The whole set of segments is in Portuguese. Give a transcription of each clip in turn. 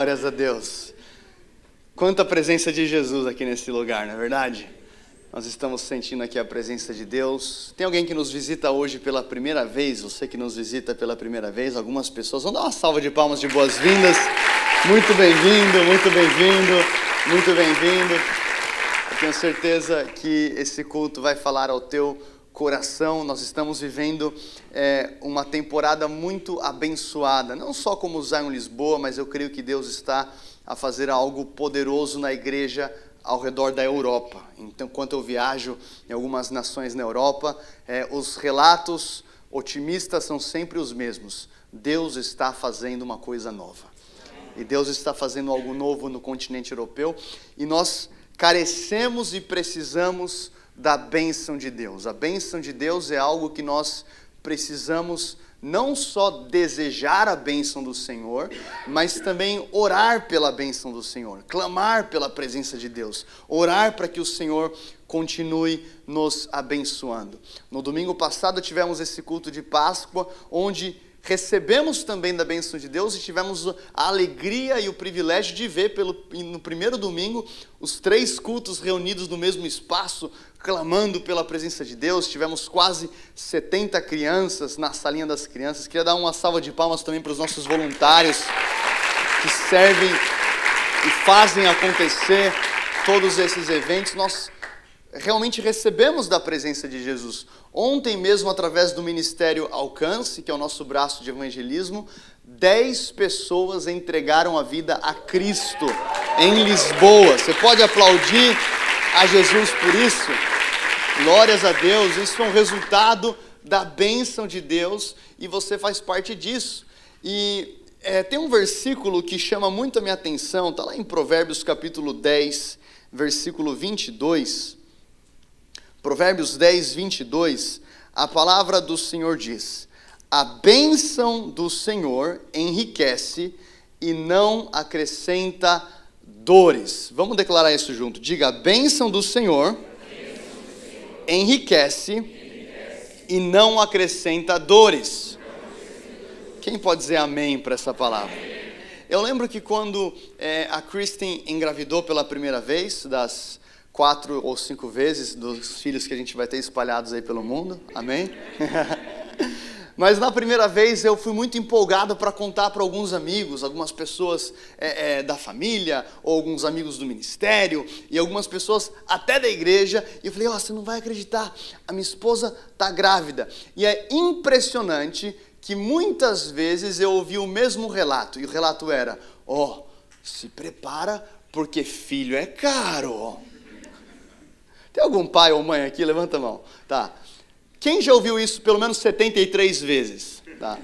Glórias a Deus. Quanta presença de Jesus aqui nesse lugar, não é verdade? Nós estamos sentindo aqui a presença de Deus. Tem alguém que nos visita hoje pela primeira vez? Você que nos visita pela primeira vez, algumas pessoas. Vamos dar uma salva de palmas de boas-vindas. Muito bem-vindo, muito bem-vindo, muito bem-vindo. Eu tenho certeza que esse culto vai falar ao teu coração. Nós estamos vivendo uma temporada muito abençoada, não só como Zion Lisboa, mas eu creio que Deus está a fazer algo poderoso na igreja ao redor da Europa. Então, enquanto eu viajo em algumas nações na Europa, os relatos otimistas são sempre os mesmos. Deus está fazendo uma coisa nova. E Deus está fazendo algo novo no continente europeu. E nós carecemos e precisamos da bênção de Deus. A bênção de Deus é algo que nós precisamos não só desejar a bênção do Senhor, mas também orar pela bênção do Senhor, clamar pela presença de Deus, orar para que o Senhor continue nos abençoando. No domingo passado tivemos esse culto de Páscoa, onde recebemos também da bênção de Deus e tivemos a alegria e o privilégio de ver no primeiro domingo os 3 cultos reunidos no mesmo espaço, clamando pela presença de Deus. Tivemos quase 70 crianças na salinha das crianças. Queria dar uma salva de palmas também para os nossos voluntários que servem e fazem acontecer todos esses eventos. Nós realmente recebemos da presença de Jesus. Ontem mesmo, através do Ministério Alcance, que é o nosso braço de evangelismo, 10 pessoas entregaram a vida a Cristo em Lisboa. Você pode aplaudir a Jesus por isso? Glórias a Deus. Isso é um resultado da bênção de Deus e você faz parte disso. E tem um versículo que chama muito a minha atenção, está lá em Provérbios capítulo 10, versículo 22. Provérbios 10, 22, a palavra do Senhor diz: a bênção do Senhor enriquece e não acrescenta dores. Vamos declarar isso junto. Diga: a bênção do Senhor enriquece e não acrescenta dores. Quem pode dizer amém para essa palavra? Eu lembro que quando a Kristen engravidou pela primeira vez, das 4 ou 5 vezes dos filhos que a gente vai ter espalhados aí pelo mundo, amém? Mas na primeira vez eu fui muito empolgado para contar para alguns amigos, algumas pessoas da família, ou alguns amigos do ministério, e algumas pessoas até da igreja, e eu falei: você não vai acreditar, a minha esposa está grávida. E é impressionante que muitas vezes eu ouvi o mesmo relato, e o relato era: se prepara porque filho é caro. Tem algum pai ou mãe aqui? Levanta a mão. Tá. Quem já ouviu isso pelo menos 73 vezes? Tá.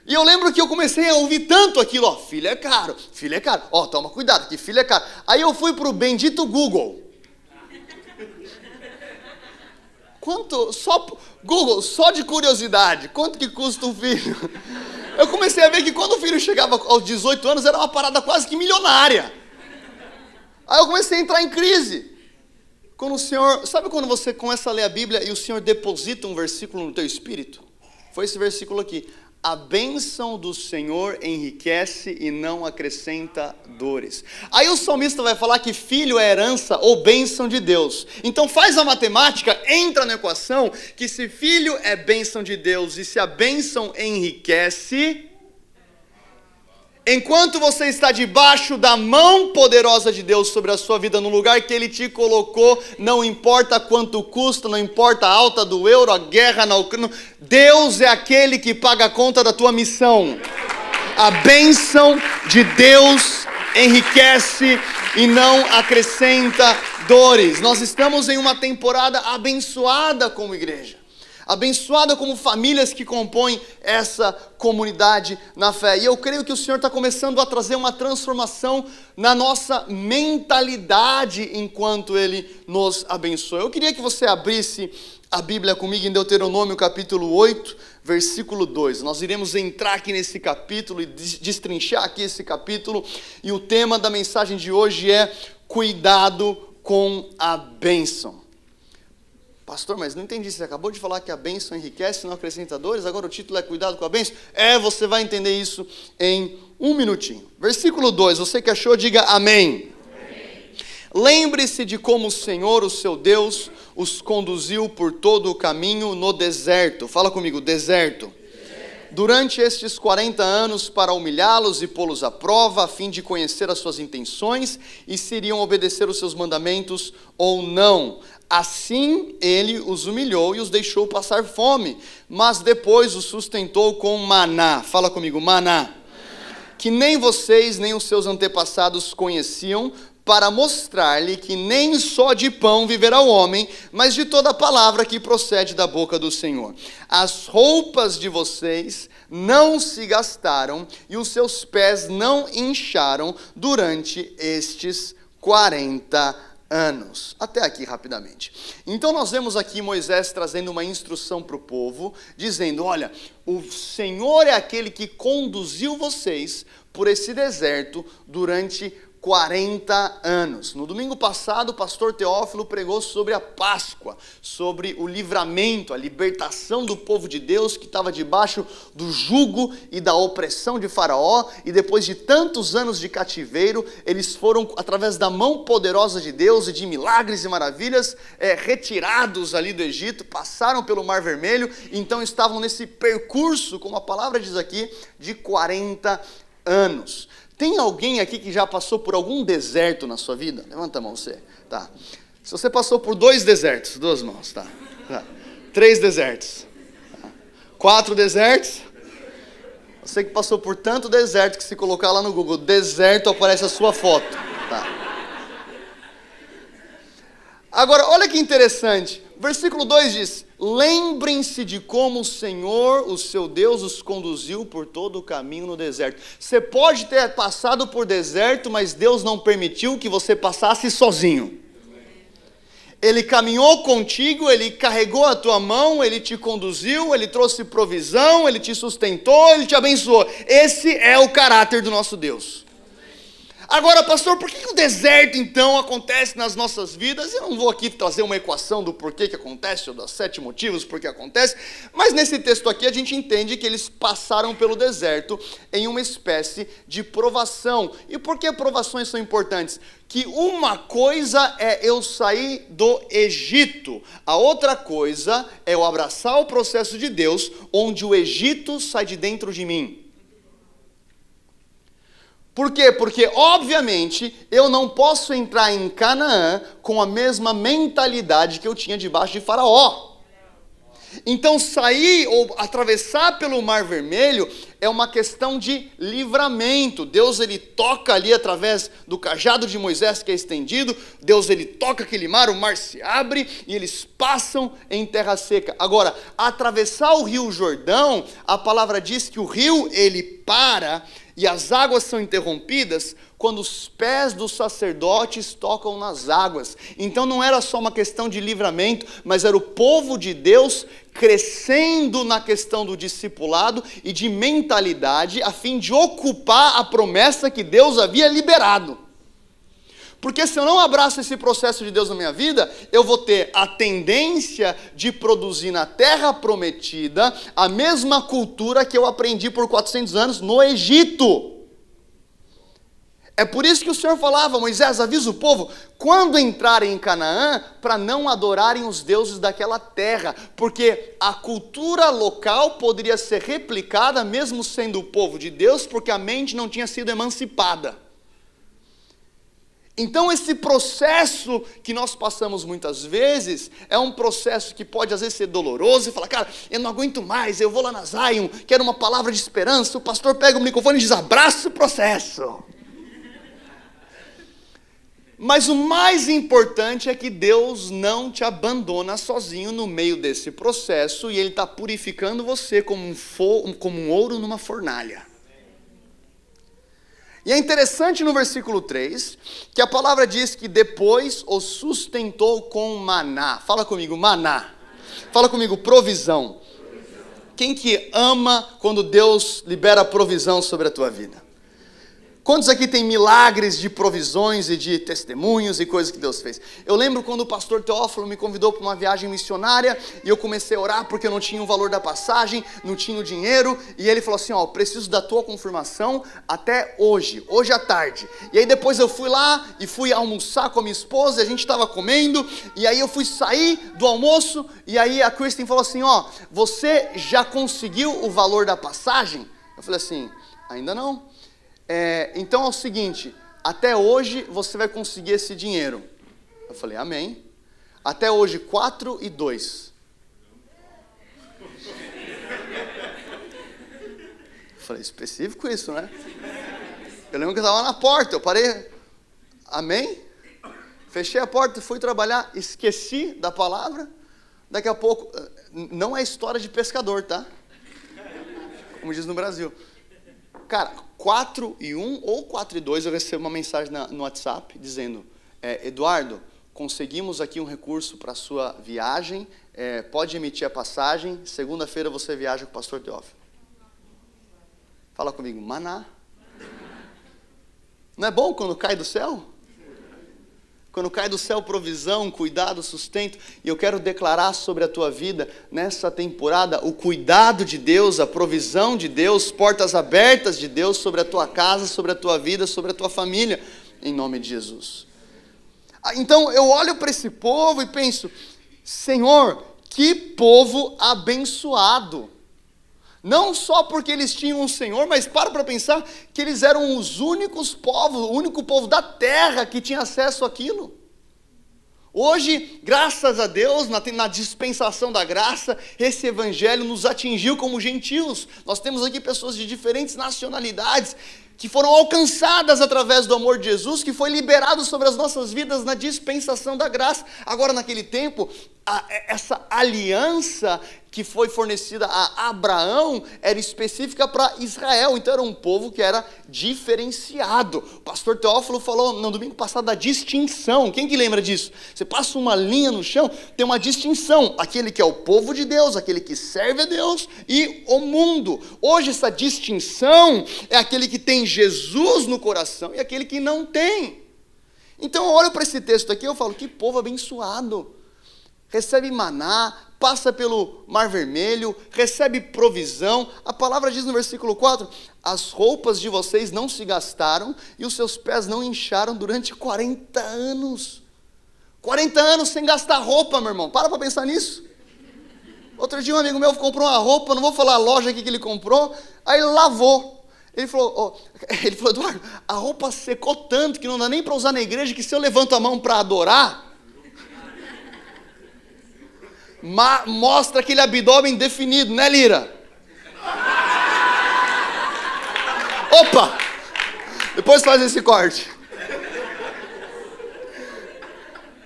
E eu lembro que eu comecei a ouvir tanto aquilo, filho é caro, toma cuidado, que filho é caro. Aí eu fui pro bendito Google. Google, só de curiosidade, quanto que custa um filho? Eu comecei a ver que quando o filho chegava aos 18 anos, era uma parada quase que milionária. Aí eu comecei a entrar em crise. Quando o Senhor, sabe quando você começa a ler a Bíblia e o Senhor deposita um versículo no teu espírito? Foi esse versículo aqui: a bênção do Senhor enriquece e não acrescenta dores. Aí o salmista vai falar que filho é herança ou bênção de Deus. Então faz a matemática, entra na equação, que se filho é bênção de Deus e se a bênção enriquece, enquanto você está debaixo da mão poderosa de Deus sobre a sua vida, no lugar que Ele te colocou, não importa quanto custa, não importa a alta do euro, a guerra na Ucrânia, Deus é aquele que paga a conta da tua missão. A bênção de Deus enriquece e não acrescenta dores. Nós estamos em uma temporada abençoada como igreja. Abençoada como famílias que compõem essa comunidade na fé. E eu creio que o Senhor está começando a trazer uma transformação na nossa mentalidade enquanto Ele nos abençoa. Eu queria que você abrisse a Bíblia comigo em Deuteronômio capítulo 8, versículo 2. Nós iremos entrar aqui nesse capítulo e destrinchar aqui esse capítulo. E o tema da mensagem de hoje é cuidado com a bênção. A Pastor, mas não entendi, você acabou de falar que a bênção enriquece, não acrescenta dores, agora o título é cuidado com a bênção? Você vai entender isso em um minutinho. Versículo 2, você que achou, diga amém. Lembre-se de como o Senhor, o seu Deus, os conduziu por todo o caminho no deserto. Fala comigo, deserto. Durante estes 40 anos para humilhá-los e pô-los à prova, a fim de conhecer as suas intenções e se iriam obedecer os seus mandamentos ou não. Assim ele os humilhou e os deixou passar fome, mas depois os sustentou com maná. Fala comigo, maná. Que nem vocês nem os seus antepassados conheciam, para mostrar-lhe que nem só de pão viverá o homem, mas de toda palavra que procede da boca do Senhor. As roupas de vocês não se gastaram e os seus pés não incharam durante estes 40 anos. Até aqui rapidamente. Então nós vemos aqui Moisés trazendo uma instrução para o povo, dizendo, olha, o Senhor é aquele que conduziu vocês por esse deserto durante 40 anos. No domingo passado, o pastor Teófilo pregou sobre a Páscoa, sobre o livramento, a libertação do povo de Deus que estava debaixo do jugo e da opressão de Faraó, e depois de tantos anos de cativeiro, eles foram, através da mão poderosa de Deus e de milagres e maravilhas, retirados ali do Egito, passaram pelo Mar Vermelho, então estavam nesse percurso, como a palavra diz aqui, de 40 anos. Tem alguém aqui que já passou por algum deserto na sua vida? Levanta a mão, você. Tá. Se você passou por 2 desertos, 2 mãos, tá. 3 desertos. Tá. 4 desertos. Você que passou por tanto deserto que se colocar lá no Google, deserto, aparece a sua foto. Tá. Agora, olha que interessante. Versículo 2 diz, lembrem-se de como o Senhor, o seu Deus, os conduziu por todo o caminho no deserto. Você pode ter passado por deserto, mas Deus não permitiu que você passasse sozinho. Ele caminhou contigo, Ele carregou a tua mão, Ele te conduziu, Ele trouxe provisão, Ele te sustentou, Ele te abençoou. Esse é o caráter do nosso Deus. Agora, pastor, por que o deserto, então, acontece nas nossas vidas? Eu não vou aqui trazer uma equação do porquê que acontece, ou dos 7 motivos por que acontece, mas nesse texto aqui a gente entende que eles passaram pelo deserto em uma espécie de provação. E por que provações são importantes? Que uma coisa é eu sair do Egito, a outra coisa é eu abraçar o processo de Deus, onde o Egito sai de dentro de mim. Por quê? Porque, obviamente, eu não posso entrar em Canaã com a mesma mentalidade que eu tinha debaixo de Faraó. Então, sair ou atravessar pelo Mar Vermelho é uma questão de livramento. Deus, ele toca ali através do cajado de Moisés que é estendido. Deus, ele toca aquele mar, o mar se abre e eles passam em terra seca. Agora, atravessar o rio Jordão, a palavra diz que o rio, ele para e as águas são interrompidas quando os pés dos sacerdotes tocam nas águas. Então não era só uma questão de livramento, mas era o povo de Deus crescendo na questão do discipulado e de mentalidade, a fim de ocupar a promessa que Deus havia liberado. Porque se eu não abraço esse processo de Deus na minha vida, eu vou ter a tendência de produzir na terra prometida a mesma cultura que eu aprendi por 400 anos no Egito. É por isso que o Senhor falava, Moisés, avisa o povo, quando entrarem em Canaã, para não adorarem os deuses daquela terra, porque a cultura local poderia ser replicada mesmo sendo o povo de Deus, porque a mente não tinha sido emancipada. Então esse processo que nós passamos muitas vezes, é um processo que pode às vezes ser doloroso, e falar, cara, eu não aguento mais, eu vou lá na Zion, quero uma palavra de esperança, o pastor pega o microfone e diz, abraça o processo. Mas o mais importante é que Deus não te abandona sozinho no meio desse processo, e Ele está purificando você como um ouro numa fornalha. E é interessante no versículo 3, que a palavra diz que depois o sustentou com maná. Fala comigo, maná. Fala comigo, provisão. Quem que ama quando Deus libera provisão sobre a tua vida? Quantos aqui tem milagres de provisões e de testemunhos e coisas que Deus fez? Eu lembro quando o pastor Teófilo me convidou para uma viagem missionária e eu comecei a orar porque eu não tinha o valor da passagem, não tinha o dinheiro, e ele falou assim, preciso da tua confirmação até hoje à tarde. E aí depois eu fui lá e fui almoçar com a minha esposa, e a gente estava comendo, e aí eu fui sair do almoço, e aí a Kristen falou assim, você já conseguiu o valor da passagem? Eu falei assim, ainda não. Então é o seguinte, até hoje você vai conseguir esse dinheiro. Eu falei, amém. Até hoje, 4 e 2. Eu falei, específico isso, né? Eu lembro que eu estava na porta, eu parei, amém? Fechei a porta, fui trabalhar, esqueci da palavra. Daqui a pouco, não é história de pescador, tá? Como diz no Brasil. Cara, 4 e 1 ou 4 e 2, eu recebo uma mensagem no WhatsApp dizendo, Eduardo, conseguimos aqui um recurso para a sua viagem, pode emitir a passagem, segunda-feira você viaja com o pastor Teófilo. Fala comigo, maná. Não é bom quando cai do céu? Quando cai do céu provisão, cuidado, sustento, e eu quero declarar sobre a tua vida, nessa temporada, o cuidado de Deus, a provisão de Deus, portas abertas de Deus sobre a tua casa, sobre a tua vida, sobre a tua família, em nome de Jesus. Então eu olho para esse povo e penso, Senhor, que povo abençoado. Não só porque eles tinham um Senhor, mas para pensar que eles eram os únicos povos, o único povo da terra que tinha acesso àquilo. Hoje, graças a Deus, na dispensação da graça, esse evangelho nos atingiu como gentios. Nós temos aqui pessoas de diferentes nacionalidades que foram alcançadas através do amor de Jesus, que foi liberado sobre as nossas vidas na dispensação da graça. Agora, naquele tempo, essa aliança que foi fornecida a Abraão era específica para Israel, então era um povo que era diferenciado. O pastor Teófilo falou no domingo passado da distinção. Quem que lembra disso? Você passa uma linha no chão, tem uma distinção, aquele que é o povo de Deus, aquele que serve a Deus e o mundo. Hoje essa distinção é aquele que tem Jesus no coração e aquele que não tem. Então eu olho para esse texto aqui e eu falo, que povo abençoado. Recebe maná, passa pelo Mar Vermelho, recebe provisão. A palavra diz no versículo 4, as roupas de vocês não se gastaram e os seus pés não incharam durante 40 anos. 40 anos sem gastar roupa, meu irmão. Para pensar nisso. Outro dia um amigo meu comprou uma roupa, não vou falar a loja aqui que ele comprou, aí ele lavou. Ele falou, Eduardo, a roupa secou tanto que não dá nem para usar na igreja, que se eu levanto a mão para adorar, mostra aquele abdômen definido, né, Lira? Opa! Depois faz esse corte.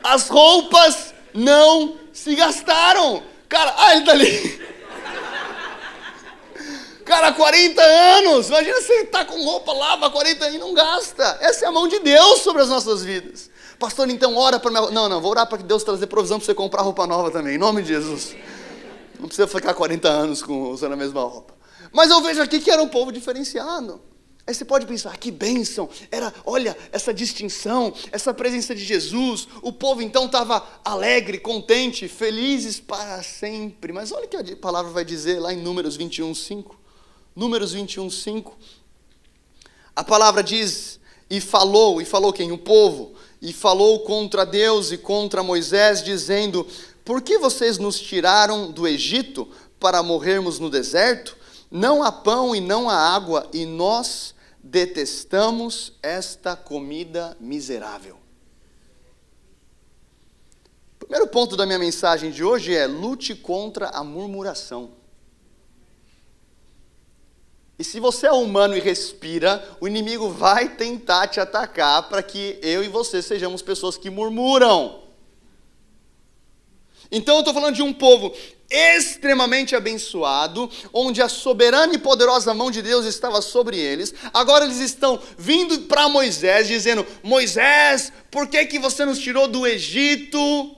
As roupas não se gastaram. Cara, ele tá ali. Cara, 40 anos. Imagina você tá com roupa, lava 40 anos e não gasta. Essa é a mão de Deus sobre as nossas vidas. Pastor, então ora para minha... Não, vou orar para que Deus trazer provisão para você comprar roupa nova também, em nome de Jesus. Não precisa ficar 40 anos usando a mesma roupa. Mas eu vejo aqui que era um povo diferenciado. Aí você pode pensar, que bênção, olha, essa distinção, essa presença de Jesus. O povo então estava alegre, contente, felizes para sempre. Mas olha o que a palavra vai dizer lá em Números 21:5. Números 21:5. A palavra diz, e falou quem? O povo. E falou contra Deus e contra Moisés, dizendo, por que vocês nos tiraram do Egito para morrermos no deserto? Não há pão e não há água, e nós detestamos esta comida miserável. O primeiro ponto da minha mensagem de hoje é, lute contra a murmuração. E se você é humano e respira, o inimigo vai tentar te atacar para que eu e você sejamos pessoas que murmuram. Então eu estou falando de um povo extremamente abençoado, onde a soberana e poderosa mão de Deus estava sobre eles. Agora eles estão vindo para Moisés, dizendo, Moisés, por que você nos tirou do Egito?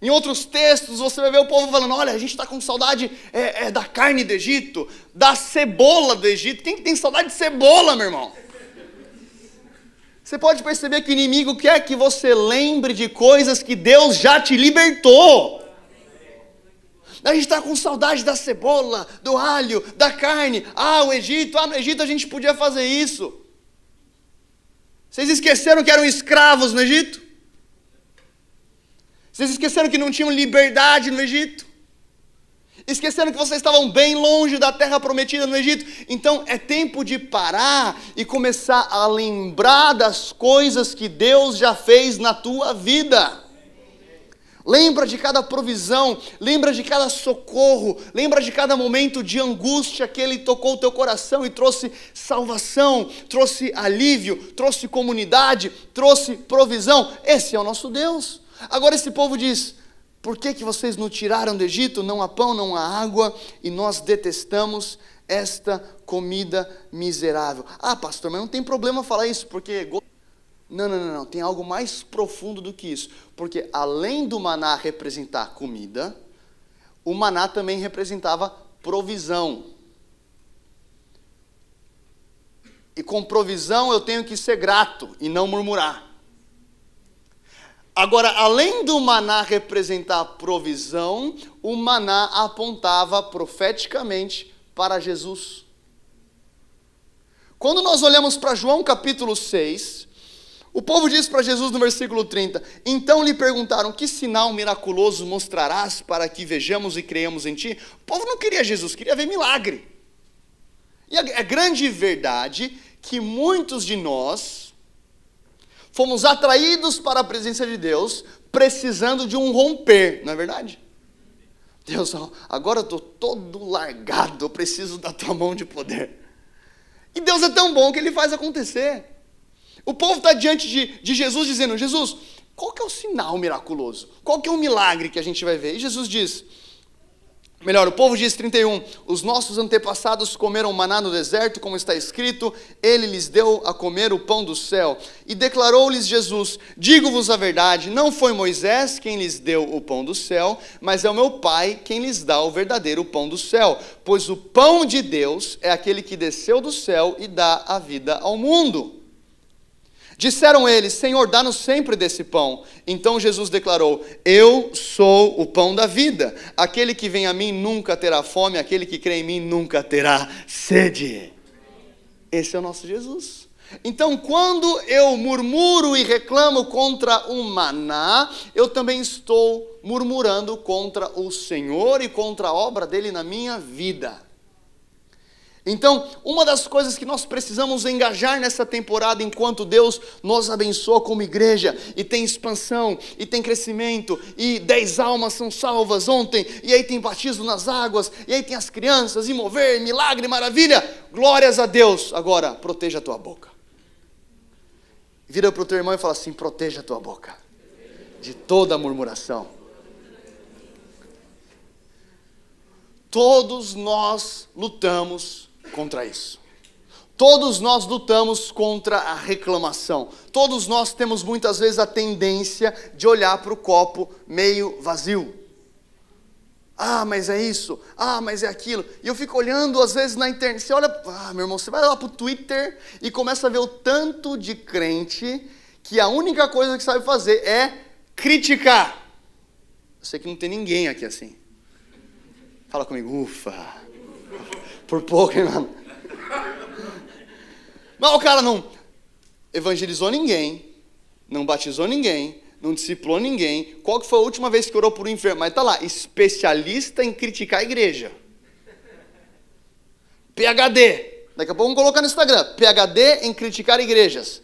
Em outros textos você vai ver o povo falando, olha, a gente está com saudade da carne do Egito, da cebola do Egito. Quem que tem saudade de cebola, meu irmão? Você pode perceber que o inimigo quer que você lembre de coisas que Deus já te libertou. A gente está com saudade da cebola, do alho, da carne. No Egito a gente podia fazer isso. Vocês esqueceram que eram escravos no Egito? Vocês esqueceram que não tinham liberdade no Egito? Esqueceram que vocês estavam bem longe da terra prometida no Egito? Então é tempo de parar e começar a lembrar das coisas que Deus já fez na tua vida. Lembra de cada provisão, lembra de cada socorro, lembra de cada momento de angústia que Ele tocou o teu coração e trouxe salvação, trouxe alívio, trouxe comunidade, trouxe provisão. Esse é o nosso Deus. Agora esse povo diz: por que vocês nos tiraram do Egito? Não há pão, não há água, e nós detestamos esta comida miserável. Pastor, mas não tem problema falar isso, porque... Não, tem algo mais profundo do que isso, porque além do maná representar comida, o maná também representava provisão. E com provisão eu tenho que ser grato e não murmurar. Agora, além do maná representar provisão, o maná apontava profeticamente para Jesus. Quando nós olhamos para João capítulo 6, o povo diz para Jesus no versículo 30, então lhe perguntaram, que sinal miraculoso mostrarás para que vejamos e creiamos em ti? O povo não queria Jesus, queria ver milagre. E é grande verdade que muitos de nós fomos atraídos para a presença de Deus, precisando de um romper, não é verdade? Deus, agora eu estou todo largado, eu preciso da tua mão de poder. E Deus é tão bom que Ele faz acontecer. O povo está diante de Jesus dizendo, Jesus, qual que é o sinal miraculoso? Qual que é o milagre que a gente vai ver? E Jesus diz, o povo diz, 31, os nossos antepassados comeram maná no deserto, como está escrito, Ele lhes deu a comer o pão do céu. E declarou-lhes Jesus, digo-vos a verdade, não foi Moisés quem lhes deu o pão do céu, mas é o meu Pai quem lhes dá o verdadeiro pão do céu. Pois o pão de Deus é aquele que desceu do céu e dá a vida ao mundo. Disseram eles, Senhor, dá-nos sempre desse pão. Então Jesus declarou, eu sou o pão da vida. Aquele que vem a mim nunca terá fome, aquele que crê em mim nunca terá sede. Esse é o nosso Jesus. Então, quando eu murmuro e reclamo contra o maná, eu também estou murmurando contra o Senhor e contra a obra dele na minha vida. Então, uma das coisas que nós precisamos engajar nessa temporada, enquanto Deus nos abençoa como igreja, e tem expansão, e tem crescimento, e 10 almas são salvas ontem, e aí tem batismo nas águas, e aí tem as crianças, e mover, milagre, maravilha, glórias a Deus. Agora, proteja a tua boca. Vira para o teu irmão e fala assim, proteja a tua boca de toda murmuração. Todos nós lutamos contra isso. Todos nós lutamos contra a reclamação. Todos nós temos muitas vezes a tendência de olhar para o copo meio vazio. Mas é isso. Mas é aquilo. E eu fico olhando às vezes na internet. Você olha, meu irmão, você vai lá para o Twitter e começa a ver o tanto de crente que a única coisa que sabe fazer é criticar. Eu sei que não tem ninguém aqui assim. Fala comigo, ufa. Por pouco, hein, mano? Mas o cara não evangelizou ninguém, não batizou ninguém, não discipulou ninguém. Qual que foi a última vez que orou por um enfermo? Mas tá lá, especialista em criticar a igreja. PhD. Daqui a pouco vamos colocar no Instagram. PhD em criticar igrejas.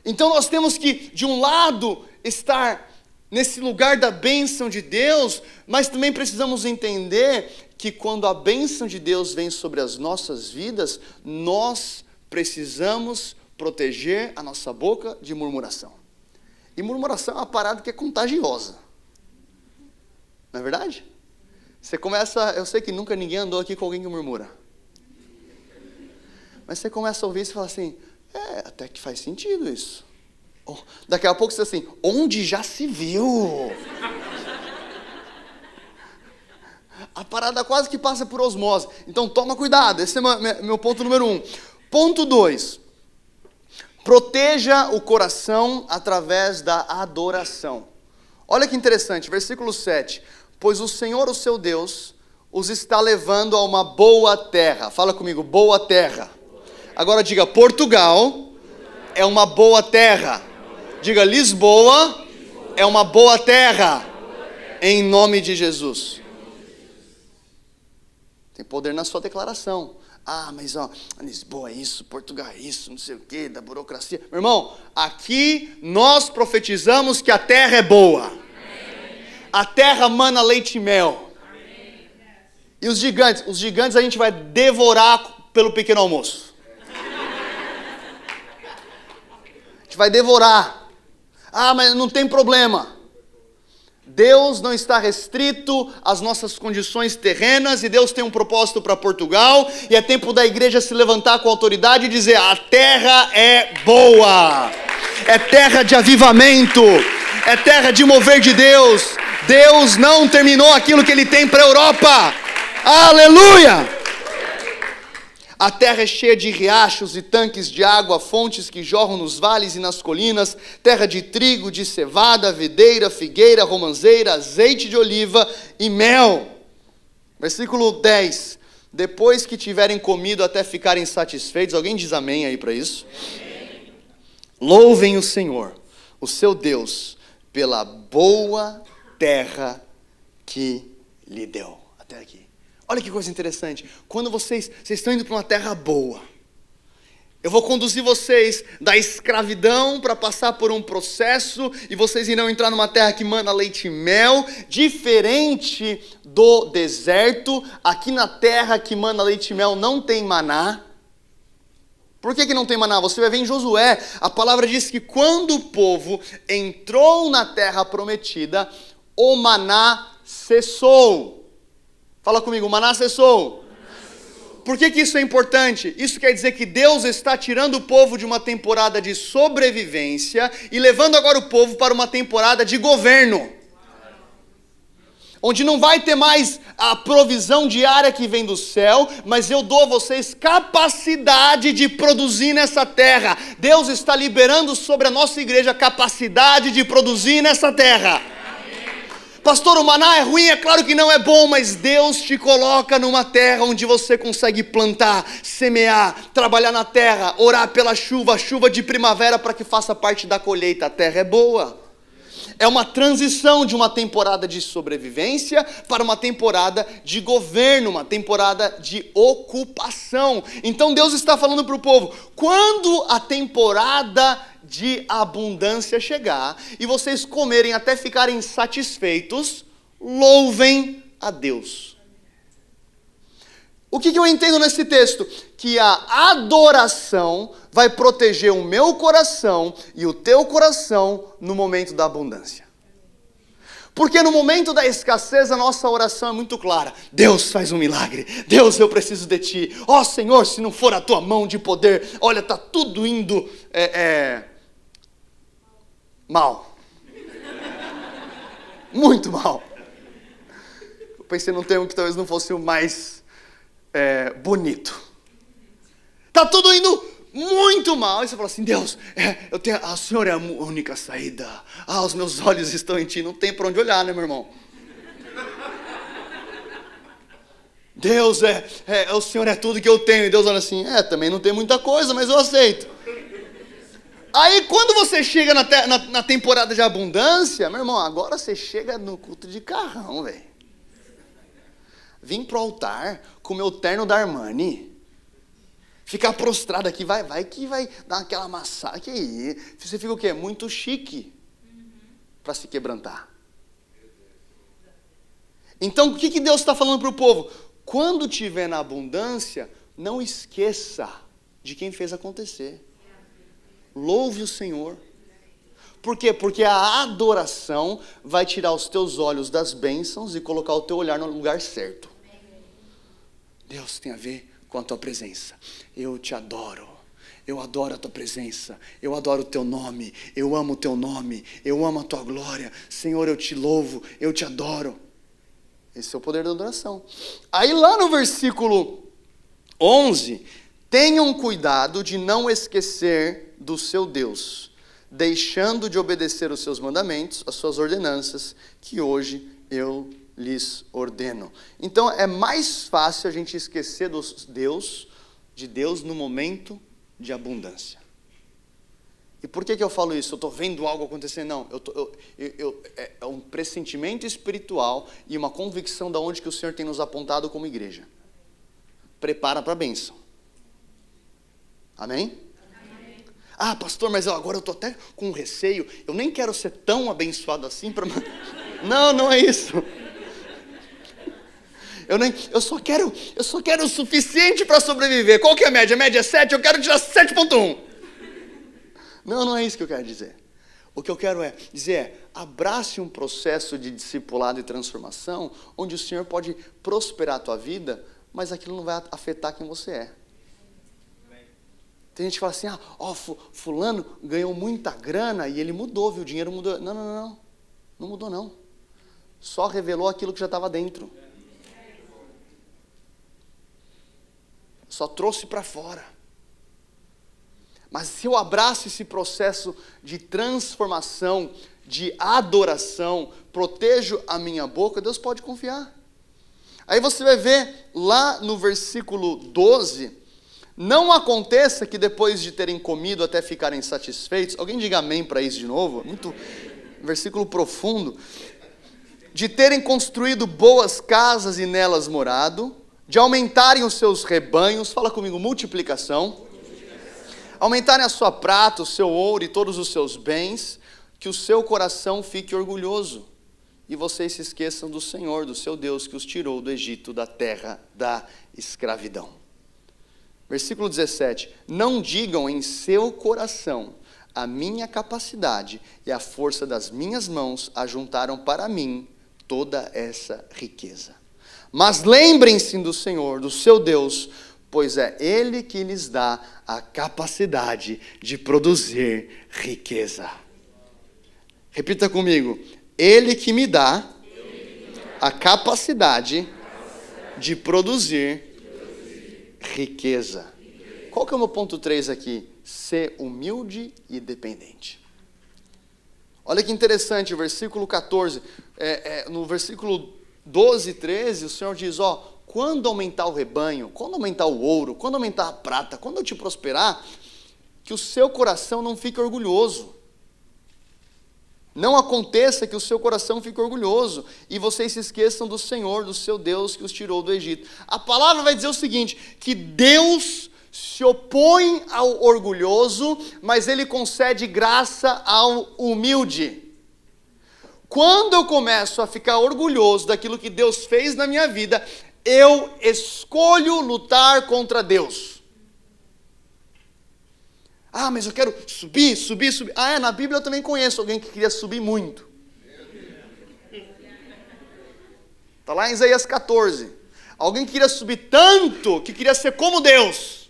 Então nós temos que, de um lado, estar nesse lugar da bênção de Deus, mas também precisamos entender que quando a bênção de Deus vem sobre as nossas vidas, nós precisamos proteger a nossa boca de murmuração. E murmuração é uma parada que é contagiosa. Não é verdade? Você começa, eu sei que nunca ninguém andou aqui com alguém que murmura. Mas você começa a ouvir e fala assim, até que faz sentido isso. Daqui a pouco você assim, onde já se viu? A parada quase que passa por osmose. Então toma cuidado, esse é meu ponto número 1. Ponto 2. Proteja o coração através da adoração. Olha que interessante, versículo 7. Pois o Senhor, o seu Deus, os está levando a uma boa terra. Fala comigo, boa terra. Agora diga, Portugal é uma boa terra. Diga, Lisboa é uma boa terra. Em nome de Jesus. Tem poder na sua declaração. Ah, mas Lisboa é isso, Portugal é isso, não sei o que, da burocracia. Meu irmão, aqui nós profetizamos que a terra é boa. A terra mana leite e mel. E os gigantes a gente vai devorar pelo pequeno almoço. A gente vai devorar. Ah, mas não tem problema. Deus não está restrito às nossas condições terrenas, e Deus tem um propósito para Portugal, e é tempo da igreja se levantar com autoridade e dizer, a terra é boa, é terra de avivamento, é terra de mover de Deus. Deus não terminou aquilo que Ele tem para a Europa, aleluia! A terra é cheia de riachos e tanques de água, fontes que jorram nos vales e nas colinas, terra de trigo, de cevada, videira, figueira, romanceira, azeite de oliva e mel. Versículo 10. Depois que tiverem comido até ficarem satisfeitos, alguém diz amém aí para isso? Amém. Louvem o Senhor, o seu Deus, pela boa terra que lhe deu. Até aqui. Olha que coisa interessante, quando vocês estão indo para uma terra boa, eu vou conduzir vocês da escravidão para passar por um processo, e vocês irão entrar numa terra que mana leite e mel, diferente do deserto. Aqui na terra que mana leite e mel não tem maná. Por que não tem maná? Você vai ver em Josué, a palavra diz que quando o povo entrou na terra prometida, o maná cessou. Fala comigo, o maná cessou. Por que isso é importante? Isso quer dizer que Deus está tirando o povo de uma temporada de sobrevivência e levando agora o povo para uma temporada de governo. Onde não vai ter mais a provisão diária que vem do céu, mas eu dou a vocês capacidade de produzir nessa terra. Deus está liberando sobre a nossa igreja capacidade de produzir nessa terra. Pastor, o maná é ruim? É claro que não é bom, mas Deus te coloca numa terra onde você consegue plantar, semear, trabalhar na terra, orar pela chuva, a chuva de primavera para que faça parte da colheita. A terra é boa. É uma transição de uma temporada de sobrevivência para uma temporada de governo, uma temporada de ocupação. Então Deus está falando para o povo, quando a temporada de abundância chegar e vocês comerem até ficarem satisfeitos, louvem a Deus. O que eu entendo nesse texto? Que a adoração vai proteger o meu coração e o teu coração no momento da abundância. Porque no momento da escassez a nossa oração é muito clara. Deus, faz um milagre. Deus, eu preciso de ti. Ó Senhor, se não for a tua mão de poder, olha, está tudo indo mal. Muito mal. Eu pensei num termo que talvez não fosse o mais bonito. Está tudo indo muito mal. E você fala assim, Deus, o Senhor é a única saída. Os meus olhos estão em ti. Não tem para onde olhar, né, meu irmão? Deus, o Senhor é tudo que eu tenho. E Deus olha assim, também não tem muita coisa, mas eu aceito. Aí quando você chega na temporada de abundância, meu irmão, agora você chega no culto de carrão, velho. Vim pro altar com o meu terno da Armani. Ficar prostrado aqui, vai que vai dar aquela massagem. Que aí, você fica o quê? Muito chique para se quebrantar. Então, o que Deus está falando para o povo? Quando estiver na abundância, não esqueça de quem fez acontecer. Louve o Senhor. Por quê? Porque a adoração vai tirar os teus olhos das bênçãos e colocar o teu olhar no lugar certo. Deus tem a ver com a tua presença. Eu te adoro. Eu adoro a tua presença. Eu adoro o teu nome. Eu amo o teu nome. Eu amo a tua glória. Senhor, eu te louvo. Eu te adoro. Esse é o poder da adoração. Aí lá no versículo 11, tenham cuidado de não esquecer do seu Deus, deixando de obedecer os seus mandamentos, as suas ordenanças, que hoje eu lhes ordeno. Então é mais fácil a gente esquecer de Deus no momento de abundância. E por que eu falo isso? Eu estou vendo algo acontecer? Não, é um pressentimento espiritual e uma convicção de onde que o Senhor tem nos apontado como igreja. Prepara para a bênção. Amém? Amém. Ah, pastor, mas agora eu estou até com receio, eu nem quero ser tão abençoado assim para... Não é isso. Eu só quero o suficiente para sobreviver. Qual que é a média? A média é 7, eu quero tirar 7,1. Não é isso que eu quero dizer. O que eu quero dizer é, abrace um processo de discipulado e transformação, onde o Senhor pode prosperar a tua vida, mas aquilo não vai afetar quem você é. Tem gente que fala assim, fulano ganhou muita grana e ele mudou, viu? O dinheiro mudou. Não mudou não. Só revelou aquilo que já estava dentro. Só trouxe para fora. Mas se eu abraço esse processo de transformação, de adoração, protejo a minha boca, Deus pode confiar. Aí você vai ver lá no versículo 12, não aconteça que depois de terem comido até ficarem satisfeitos, alguém diga amém para isso de novo, muito versículo profundo, de terem construído boas casas e nelas morado, de aumentarem os seus rebanhos, fala comigo, multiplicação, aumentarem a sua prata, o seu ouro e todos os seus bens, que o seu coração fique orgulhoso, e vocês se esqueçam do Senhor, do seu Deus, que os tirou do Egito, da terra da escravidão. Versículo 17, não digam em seu coração, a minha capacidade e a força das minhas mãos ajuntaram para mim toda essa riqueza. Mas lembrem-se do Senhor, do seu Deus, pois é Ele que lhes dá a capacidade de produzir riqueza. Repita comigo, Ele que me dá a capacidade de produzir riqueza. Qual que é o meu ponto 3 aqui? Ser humilde e dependente. Olha que interessante, o versículo 14, no versículo 12 e 13, o Senhor diz, quando aumentar o rebanho, quando aumentar o ouro, quando aumentar a prata, quando eu te prosperar, que o seu coração não fique orgulhoso. Não aconteça que o seu coração fique orgulhoso e vocês se esqueçam do Senhor, do seu Deus que os tirou do Egito. A palavra vai dizer o seguinte, que Deus se opõe ao orgulhoso, mas Ele concede graça ao humilde. Quando eu começo a ficar orgulhoso daquilo que Deus fez na minha vida, eu escolho lutar contra Deus. Mas eu quero subir. Na Bíblia eu também conheço alguém que queria subir muito. Está lá em Isaías 14. Alguém que queria subir tanto, que queria ser como Deus.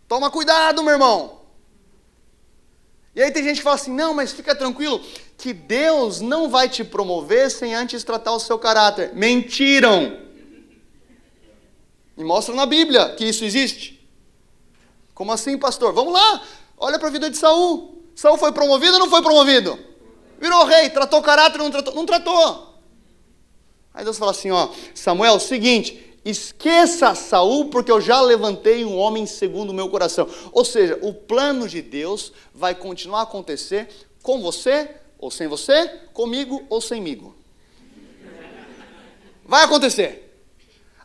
Toma cuidado, meu irmão. E aí tem gente que fala assim, não, mas fica tranquilo, que Deus não vai te promover sem antes tratar o seu caráter. Mentiram. Me mostra na Bíblia que isso existe. Como assim, pastor? Vamos lá, olha para a vida de Saul. Saul foi promovido ou não foi promovido? Virou rei, tratou o caráter ou não tratou? Não tratou. Aí Deus fala assim, Samuel, seguinte, esqueça Saul, porque eu já levantei um homem segundo o meu coração. Ou seja, o plano de Deus vai continuar a acontecer com você ou sem você, comigo ou semigo. Vai acontecer.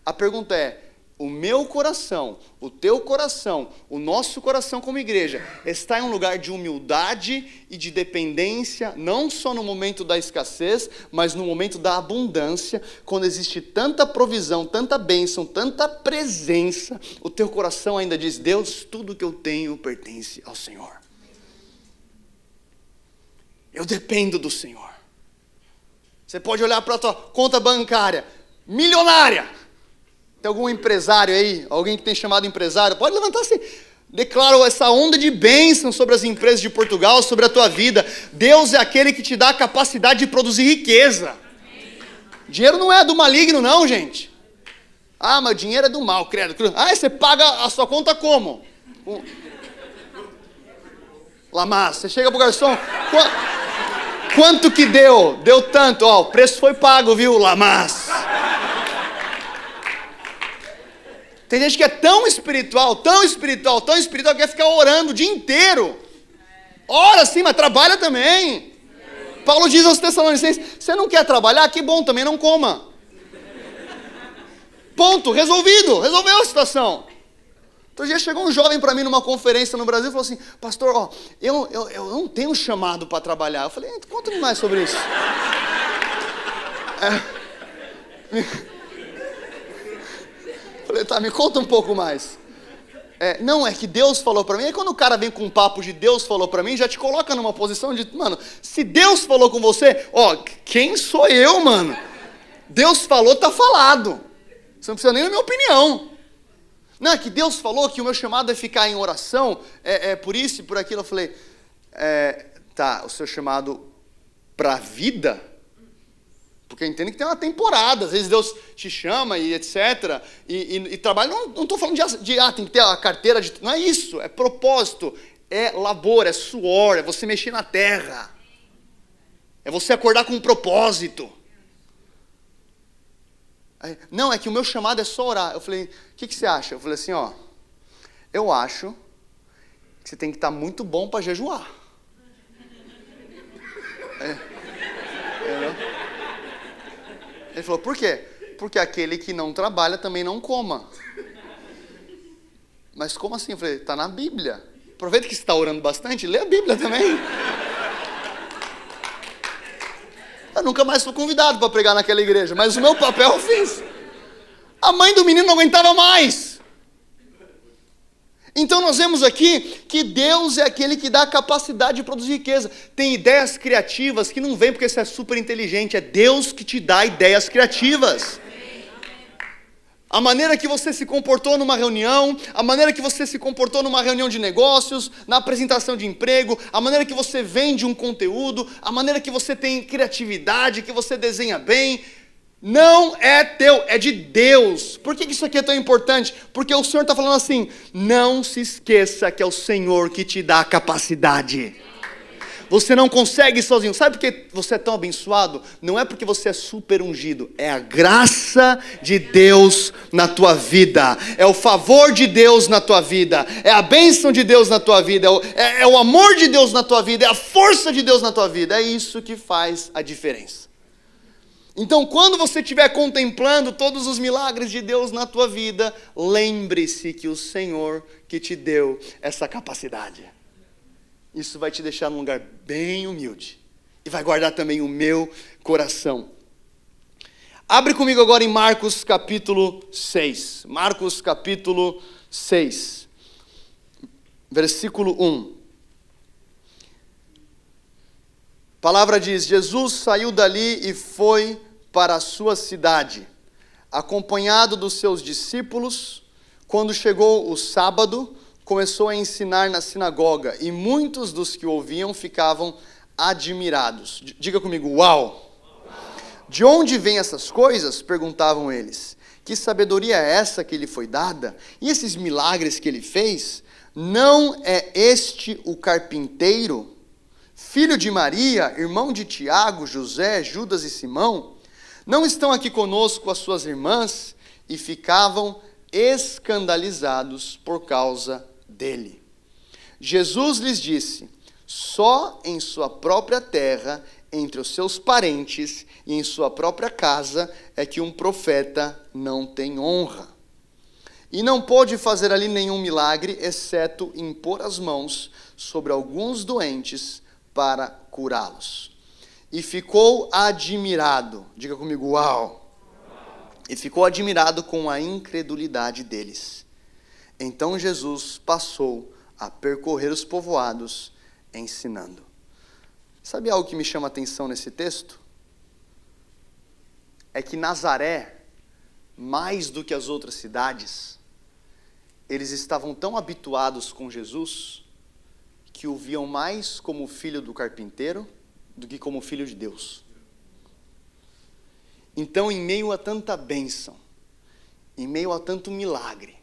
A pergunta é, o meu coração, o teu coração, o nosso coração como igreja, está em um lugar de humildade e de dependência, não só no momento da escassez, mas no momento da abundância, quando existe tanta provisão, tanta bênção, tanta presença, o teu coração ainda diz, Deus, tudo que eu tenho pertence ao Senhor. Eu dependo do Senhor. Você pode olhar para a tua conta bancária, milionária. Tem algum empresário aí, alguém que tem chamado empresário, pode levantar assim, declaro essa onda de bênção sobre as empresas de Portugal, sobre a tua vida. Deus é aquele que te dá a capacidade de produzir riqueza. Dinheiro não é do maligno não, gente. Ah, mas o dinheiro é do mal, credo. Ah, você paga a sua conta como? Lamás, você chega pro garçom, quanto que deu? Deu tanto, ó, o preço foi pago, viu, Lamás? Tem gente que é tão espiritual, que quer ficar orando o dia inteiro. Ora sim, mas trabalha também. Paulo diz aos Tessalonicenses, você não quer trabalhar? Que bom, também não coma. Ponto, resolvido, resolveu a situação. Outro dia chegou um jovem para mim numa conferência no Brasil e falou assim, pastor, ó, eu não tenho chamado para trabalhar. Eu falei, conta-me mais sobre isso. Falei, tá, me conta um pouco mais. Não, é que Deus falou para mim. Aí quando o cara vem com um papo de Deus falou para mim, já te coloca numa posição de, mano, se Deus falou com você, ó, quem sou eu, mano? Deus falou, tá falado. Você não precisa nem da minha opinião. Não, é que Deus falou que o meu chamado é ficar em oração, por isso e por aquilo. Eu falei, tá, o seu chamado para a vida? Porque eu entendo que tem uma temporada, às vezes Deus te chama e etc. E trabalho, não estou falando de tem que ter a carteira, não é isso, é propósito, é labor, é suor, é você mexer na terra. É você acordar com um propósito. Não, é que o meu chamado é só orar. Eu falei, o que você acha? Eu falei assim, ó, eu acho que você tem que estar muito bom para jejuar. Ele falou, por quê? Porque aquele que não trabalha também não coma. Mas como assim? Eu falei, está na Bíblia. Aproveita que você está orando bastante, lê a Bíblia também. Eu nunca mais fui convidado para pregar naquela igreja, mas o meu papel eu fiz. A mãe do menino não aguentava mais. Então nós vemos aqui que Deus é aquele que dá a capacidade de produzir riqueza. Tem ideias criativas que não vêm porque você é super inteligente, é Deus que te dá ideias criativas. A maneira que você se comportou numa reunião, a maneira que você se comportou numa reunião de negócios, na apresentação de emprego, a maneira que você vende um conteúdo, a maneira que você tem criatividade, que você desenha bem, não é teu, é de Deus. Por que isso aqui é tão importante? Porque o Senhor está falando assim, não se esqueça que é o Senhor que te dá a capacidade. Você não consegue sozinho. Sabe por que você é tão abençoado? Não é porque você é super ungido. É a graça de Deus na tua vida. É o favor de Deus na tua vida. É a bênção de Deus na tua vida. É o amor de Deus na tua vida. É a força de Deus na tua vida. É isso que faz a diferença. Então, quando você estiver contemplando todos os milagres de Deus na tua vida, lembre-se que o Senhor que te deu essa capacidade. Isso vai te deixar num lugar bem humilde. E vai guardar também o meu coração. Abre comigo agora em Marcos capítulo 6. Marcos capítulo 6. Versículo 1. A palavra diz, Jesus saiu dali e foi para a sua cidade, acompanhado dos seus discípulos. Quando chegou o sábado, começou a ensinar na sinagoga, e muitos dos que ouviam ficavam admirados. Diga comigo, uau! De onde vêm essas coisas? Perguntavam eles. Que sabedoria é essa que lhe foi dada? E esses milagres que ele fez? Não é este o carpinteiro, filho de Maria, irmão de Tiago, José, Judas e Simão? Não estão aqui conosco as suas irmãs? E ficavam escandalizados por causa dele. Jesus lhes disse, só em sua própria terra, entre os seus parentes e em sua própria casa, é que um profeta não tem honra. E não pôde fazer ali nenhum milagre, exceto impor as mãos sobre alguns doentes para curá-los. E ficou admirado, diga comigo, uau! E ficou admirado com a incredulidade deles. Então Jesus passou a percorrer os povoados, ensinando. Sabe algo que me chama a atenção nesse texto? É que Nazaré, mais do que as outras cidades, eles estavam tão habituados com Jesus, que o viam mais como filho do carpinteiro, do que como filho de Deus. Então, em meio a tanta bênção, em meio a tanto milagre,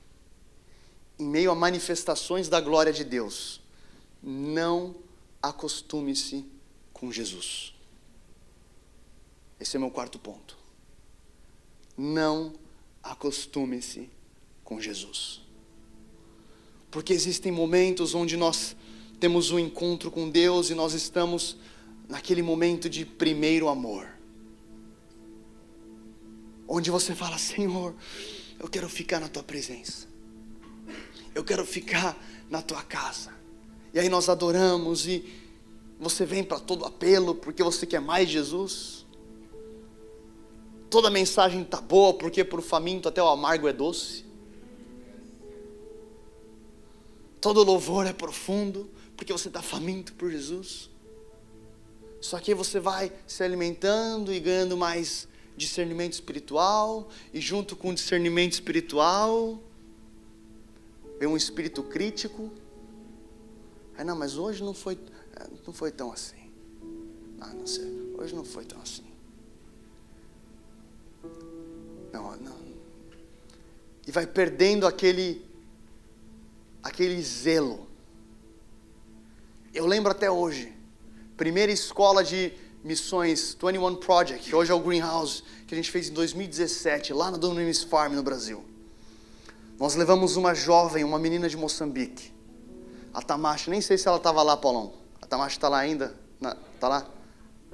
em meio a manifestações da glória de Deus, não acostume-se com Jesus. Esse é meu quarto ponto. Não acostume-se com Jesus. Porque existem momentos onde nós temos um encontro com Deus e nós estamos naquele momento de primeiro amor. Onde você fala, Senhor, eu quero ficar na tua presença. Eu quero ficar na tua casa. E aí nós adoramos e você vem para todo apelo porque você quer mais Jesus. Toda mensagem está boa porque para o faminto até o amargo é doce. Todo louvor é profundo porque você está faminto por Jesus. Só que você vai se alimentando e ganhando mais discernimento espiritual, e junto com o discernimento espiritual vem um espírito crítico. Não, mas hoje não foi tão assim. Não sei, hoje não foi tão assim. Não. E vai perdendo aquele zelo. Eu lembro até hoje, primeira escola de missões 21 Project, que hoje é o Greenhouse, que a gente fez em 2017, lá na Dunamis Farm, no Brasil. Nós levamos uma jovem, uma menina de Moçambique, a Tamashi. Nem sei se ela estava lá, Paulão. A Tamashi está lá ainda? Está lá?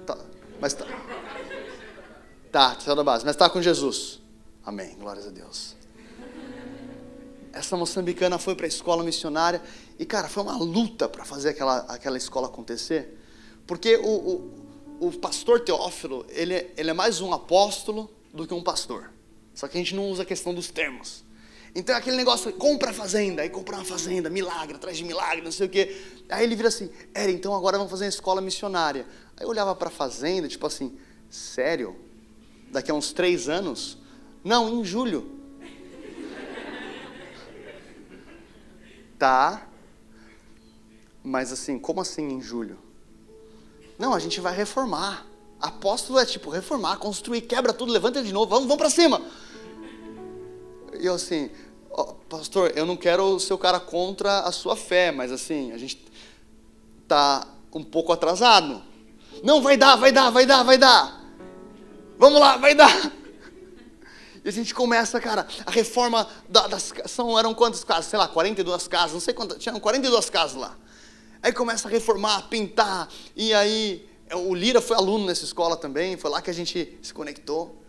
Tá, mas está. Saiu da base, mas está com Jesus. Amém, glórias a Deus. Essa moçambicana foi para a escola missionária e, cara, foi uma luta para fazer aquela escola acontecer, porque o pastor Teófilo, ele é mais um apóstolo do que um pastor. Só que a gente não usa a questão dos termos. Então é aquele negócio, compra a fazenda, aí compra uma fazenda, milagre, atrás de milagre, não sei o quê. Aí ele vira assim, então agora vamos fazer uma escola missionária. Aí eu olhava para a fazenda, tipo assim, sério? Daqui a uns 3 anos? Não, em julho. Tá, mas assim, como assim em julho? Não, a gente vai reformar. Apóstolo é tipo reformar, construir, quebra tudo, levanta de novo, vamos para cima. E eu assim, pastor, eu não quero ser o cara contra a sua fé, mas assim, a gente tá um pouco atrasado. Não, vai dar. Vamos lá, vai dar. E a gente começa, cara, a reforma eram quantas casas? Sei lá, 42 casas, não sei quantas, tinham 42 casas lá. Aí começa a reformar, pintar, e aí o Lira foi aluno nessa escola também, foi lá que a gente se conectou.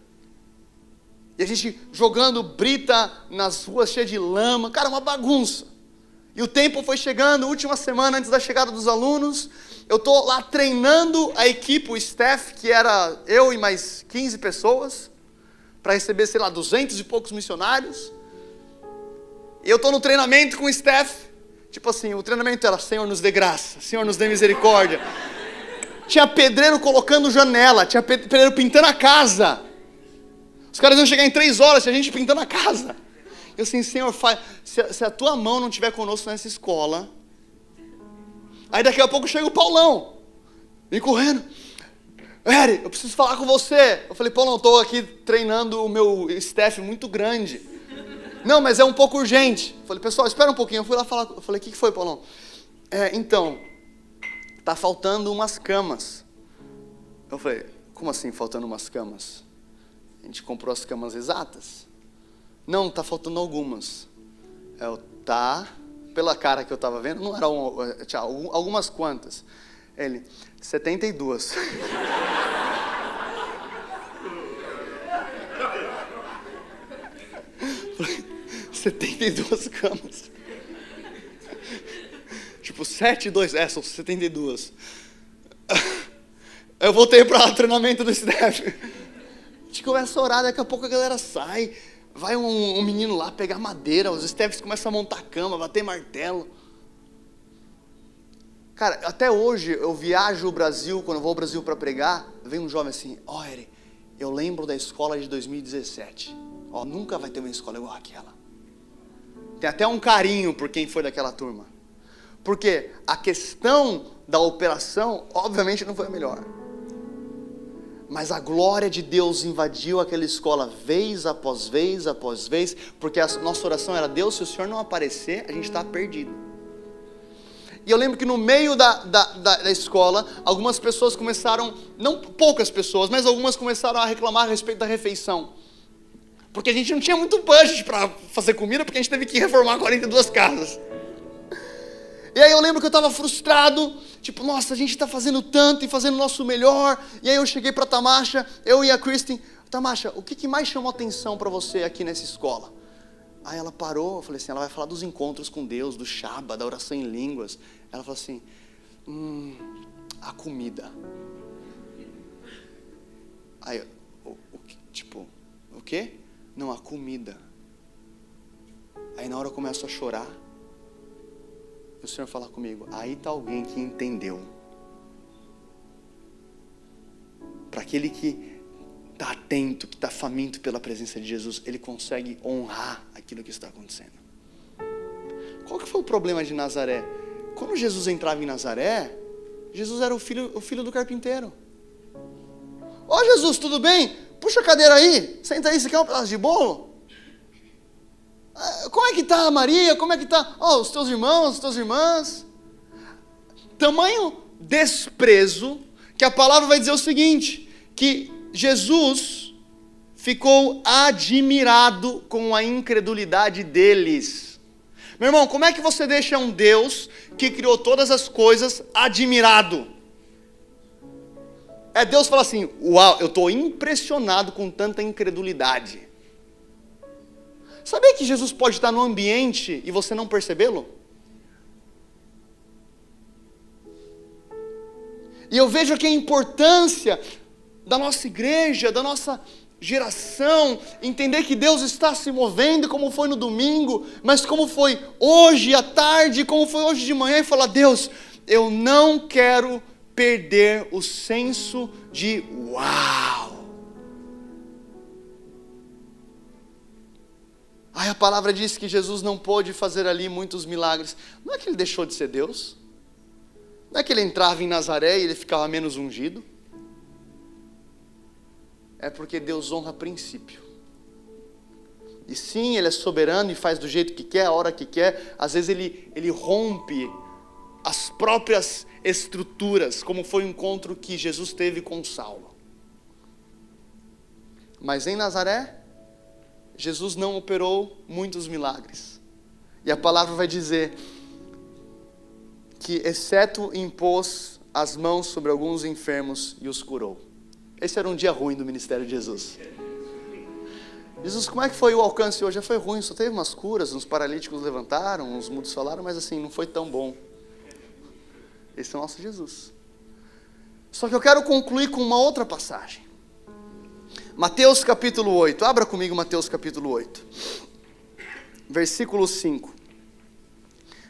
E a gente jogando brita nas ruas cheias de lama, cara, uma bagunça. E o tempo foi chegando, última semana antes da chegada dos alunos, eu estou lá treinando a equipe, o staff, que era eu e mais 15 pessoas, para receber, sei lá, 200 e poucos missionários. E eu estou no treinamento com o staff, tipo assim, o treinamento era, Senhor nos dê graça, Senhor nos dê misericórdia. Tinha pedreiro colocando janela, tinha pedreiro pintando a casa. Os caras iam chegar em 3 horas, tinha gente pintando a casa. Eu assim, Senhor, se a tua mão não estiver conosco nessa escola. Aí daqui a pouco chega o Paulão, vem correndo. Eu preciso falar com você. Eu falei, Paulão, estou aqui treinando o meu staff muito grande. Não, mas é um pouco urgente. Eu falei, pessoal, espera um pouquinho. Eu fui lá falar. Eu falei, o que foi, Paulão? Então, tá faltando umas camas. Eu falei, como assim faltando umas camas? A gente comprou as camas exatas? Não, tá faltando algumas. Tá, pela cara que eu tava vendo, não era tinha algumas quantas. Ele, 72. 72 camas. Tipo, 7 e 2, são 72. Eu voltei para o treinamento do staff. A gente começa a orar, daqui a pouco a galera sai. Vai um menino lá pegar madeira, os staffs começam a montar cama, bater martelo. Cara, até hoje eu viajo o Brasil, quando eu vou ao Brasil para pregar, vem um jovem assim, Eri, eu lembro da escola de 2017. Nunca vai ter uma escola igual aquela. Tem até um carinho por quem foi daquela turma. Porque a questão da operação, obviamente, não foi a melhor. Mas a glória de Deus invadiu aquela escola vez após vez após vez, porque a nossa oração era: Deus, se o Senhor não aparecer, a gente está perdido. E eu lembro que no meio da escola, algumas pessoas começaram, não poucas pessoas, mas algumas começaram a reclamar a respeito da refeição. Porque a gente não tinha muito budget para fazer comida, porque a gente teve que reformar 42 casas. E aí eu lembro que eu estava frustrado, tipo, nossa, a gente está fazendo tanto e fazendo o nosso melhor. E aí eu cheguei para a Tamasha, eu e a Kristen: Tamasha, o que mais chamou atenção para você aqui nessa escola? Aí ela parou, eu falei assim, ela vai falar dos encontros com Deus, do Shabbat, da oração em línguas. Ela falou assim, a comida. Aí, o quê? Não, a comida. Aí na hora eu começo a chorar. E o Senhor fala comigo: aí está alguém que entendeu. Para aquele que está atento, que está faminto pela presença de Jesus, ele consegue honrar aquilo que está acontecendo. Qual que foi o problema de Nazaré? Quando Jesus entrava em Nazaré, Jesus era o filho do carpinteiro. Ó, Jesus, tudo bem? Puxa a cadeira aí, senta aí, você quer um pedaço de bolo? Como é que está a Maria? Como é que está os teus irmãos, as tuas irmãs? Tamanho desprezo, que a palavra vai dizer o seguinte, que Jesus ficou admirado com a incredulidade deles. Meu irmão, como é que você deixa um Deus que criou todas as coisas admirado? Deus fala assim: uau, eu estou impressionado com tanta incredulidade. Sabia que Jesus pode estar no ambiente e você não percebê-lo? E eu vejo aqui a importância da nossa igreja, da nossa geração, entender que Deus está se movendo, como foi no domingo, mas como foi hoje à tarde, como foi hoje de manhã, e falar: Deus, eu não quero perder o senso de uau. Aí a palavra diz que Jesus não pôde fazer ali muitos milagres. Não é que ele deixou de ser Deus? Não é que ele entrava em Nazaré e ele ficava menos ungido? É porque Deus honra princípio. E sim, ele é soberano e faz do jeito que quer, a hora que quer. Às vezes ele rompe as próprias estruturas, como foi o encontro que Jesus teve com Saulo. Mas em Nazaré, Jesus não operou muitos milagres. E a palavra vai dizer que, exceto impôs as mãos sobre alguns enfermos e os curou. Esse era um dia ruim do ministério de Jesus. Jesus, como é que foi o alcance hoje? Já foi ruim, só teve umas curas, uns paralíticos levantaram, uns mudos falaram, mas assim, não foi tão bom. Esse é o nosso Jesus. Só que eu quero concluir com uma outra passagem. Mateus capítulo 8, abra comigo Mateus capítulo 8, versículo 5.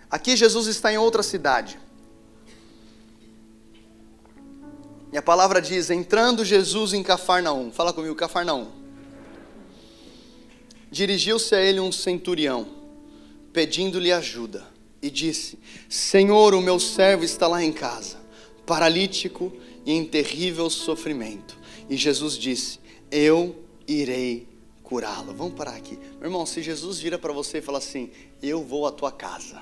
Aqui Jesus está em outra cidade. E a palavra diz: entrando Jesus em Cafarnaum. Fala comigo, Cafarnaum. Dirigiu-se a ele um centurião, pedindo-lhe ajuda, e disse: Senhor, o meu servo está lá em casa, paralítico e em terrível sofrimento. E Jesus disse: eu irei curá-lo. Vamos parar aqui. Meu irmão, se Jesus vira para você e fala assim: eu vou à tua casa,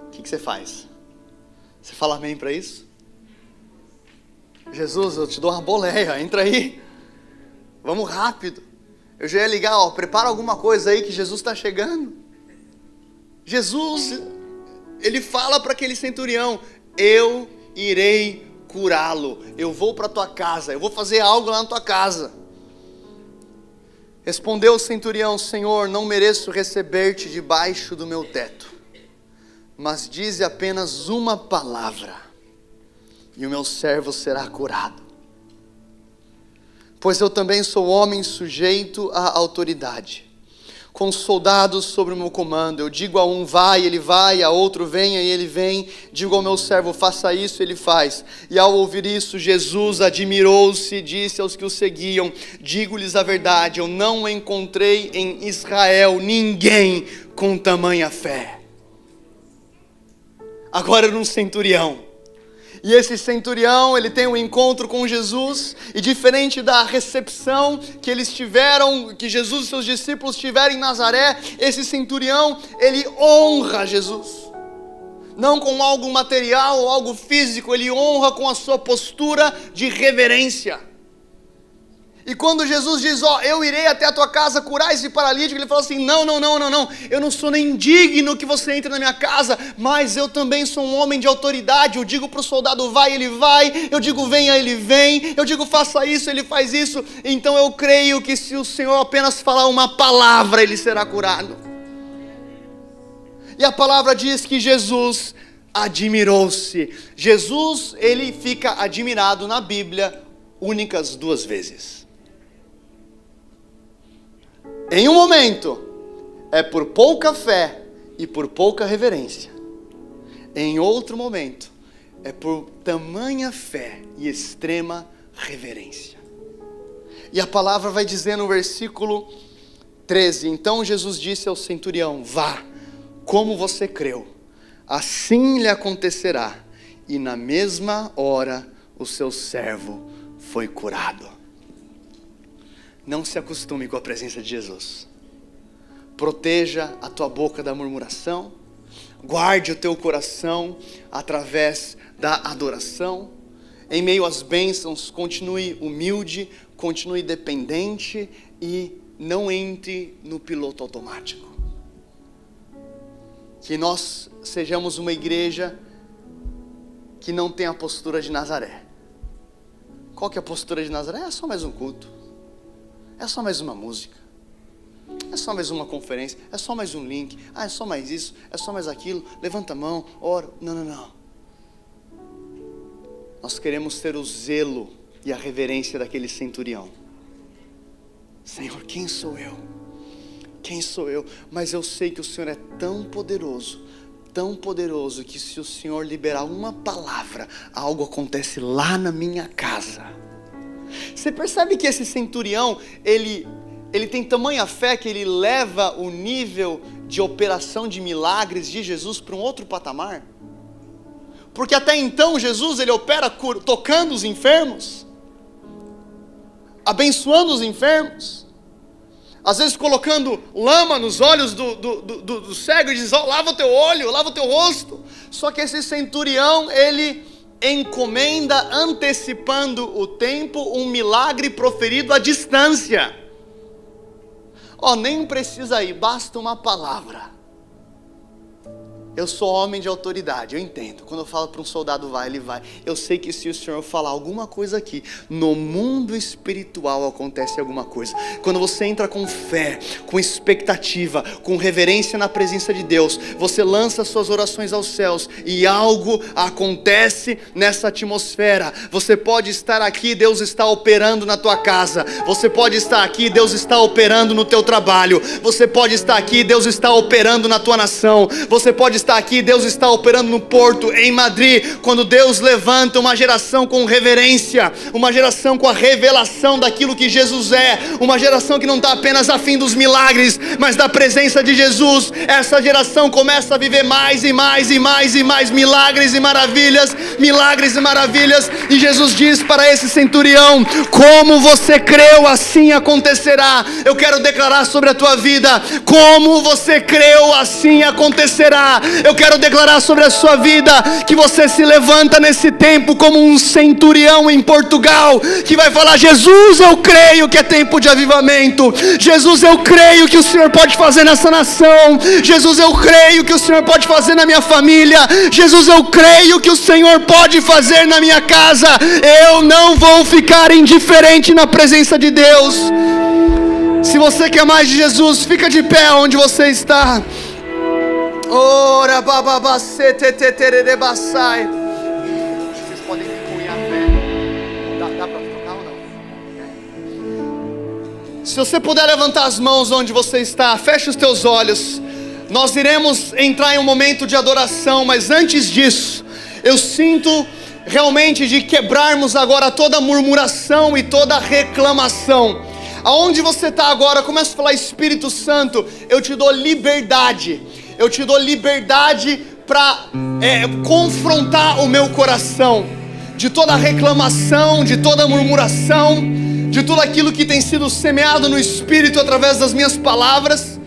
o que você faz? Você fala amém para isso? Jesus, eu te dou uma boleia, entra aí. Vamos rápido. Eu já ia ligar, prepara alguma coisa aí que Jesus está chegando. Jesus, ele fala para aquele centurião: eu irei curá-lo, eu vou para a tua casa, eu vou fazer algo lá na tua casa. Respondeu o centurião: Senhor, não mereço receber-te debaixo do meu teto, mas dize apenas uma palavra, e o meu servo será curado. Pois eu também sou homem sujeito à autoridade, com soldados sobre o meu comando. Eu digo a um: vai, ele vai, a outro: venha, e ele vem. Digo ao meu servo: faça isso, ele faz. E ao ouvir isso, Jesus admirou-se e disse aos que o seguiam: digo-lhes a verdade, eu não encontrei em Israel ninguém com tamanha fé. Agora era um centurião. E esse centurião, ele tem um encontro com Jesus, e diferente da recepção que eles tiveram, que Jesus e seus discípulos tiveram em Nazaré, esse centurião, ele honra Jesus. Não com algo material ou algo físico, ele honra com a sua postura de reverência. E quando Jesus diz, eu irei até a tua casa curar esse paralítico, ele fala assim, não, eu não sou nem digno que você entre na minha casa, mas eu também sou um homem de autoridade, eu digo para o soldado vai, ele vai, eu digo venha, ele vem, eu digo faça isso, ele faz isso, então eu creio que se o Senhor apenas falar uma palavra, ele será curado. E a palavra diz que Jesus admirou-se. Jesus, ele fica admirado na Bíblia únicas 2 vezes. Em um momento, é por pouca fé e por pouca reverência. Em outro momento, é por tamanha fé e extrema reverência. E a palavra vai dizer no versículo 13, então Jesus disse ao centurião, vá, como você creu, assim lhe acontecerá. E na mesma hora, o seu servo foi curado. Não se acostume com a presença de Jesus. Proteja a tua boca da murmuração. Guarde o teu coração através da adoração. Em meio às bênçãos, continue humilde, continue dependente e não entre no piloto automático. Que nós sejamos uma igreja que não tem a postura de Nazaré. Qual que é a postura de Nazaré? É só mais um culto. É só mais uma música, é só mais uma conferência, é só mais um link, é só mais isso, é só mais aquilo, levanta a mão, ora, não. Nós queremos ter o zelo e a reverência daquele centurião. Senhor, quem sou eu? Quem sou eu? Mas eu sei que o Senhor é tão poderoso que se o Senhor liberar uma palavra, algo acontece lá na minha casa. Você percebe que esse centurião, ele tem tamanha fé que ele leva o nível de operação de milagres de Jesus para um outro patamar? Porque até então Jesus, ele opera tocando os enfermos, abençoando os enfermos, às vezes colocando lama nos olhos do cego e diz, lava o teu olho, lava o teu rosto. Só que esse centurião, ele encomenda, antecipando o tempo, um milagre proferido à distância. Nem precisa ir, basta uma palavra. Eu sou homem de autoridade, eu entendo. Quando eu falo para um soldado vai, ele vai. Eu sei que se o Senhor falar alguma coisa aqui, no mundo espiritual acontece alguma coisa. Quando você entra com fé, com expectativa, com reverência na presença de Deus, você lança suas orações aos céus e algo acontece nessa atmosfera. Você pode estar aqui, Deus está operando na tua casa. Você pode estar aqui, Deus está operando no teu trabalho. Você pode estar aqui, Deus está operando na tua nação. Você pode estar aqui, Deus está operando no Porto, em Madrid. Quando Deus levanta uma geração com reverência, uma geração com a revelação daquilo que Jesus é, uma geração que não está apenas afim dos milagres, mas da presença de Jesus, essa geração começa a viver mais e mais e mais e mais milagres e maravilhas, e Jesus diz para esse centurião, como você creu, assim acontecerá. Eu quero declarar sobre a tua vida, como você creu, assim acontecerá. Eu quero declarar sobre a sua vida que você se levanta nesse tempo como um centurião em Portugal, que vai falar, Jesus, eu creio que é tempo de avivamento. Jesus, eu creio que o Senhor pode fazer nessa nação. Jesus, eu creio que o Senhor pode fazer na minha família. Jesus, eu creio que o Senhor pode fazer na minha casa. Eu não vou ficar indiferente na presença de Deus. Se você quer mais de Jesus, fica de pé onde você está. Ora bababacete tetererebasai. Vocês podem empunhar a fé. Dá para tocar ou não? Se você puder levantar as mãos onde você está, feche os teus olhos. Nós iremos entrar em um momento de adoração, mas antes disso, eu sinto realmente de quebrarmos agora toda murmuração e toda reclamação. Aonde você está agora, começa a falar, Espírito Santo, eu te dou liberdade para confrontar o meu coração de toda reclamação, de toda murmuração, de tudo aquilo que tem sido semeado no Espírito através das minhas palavras.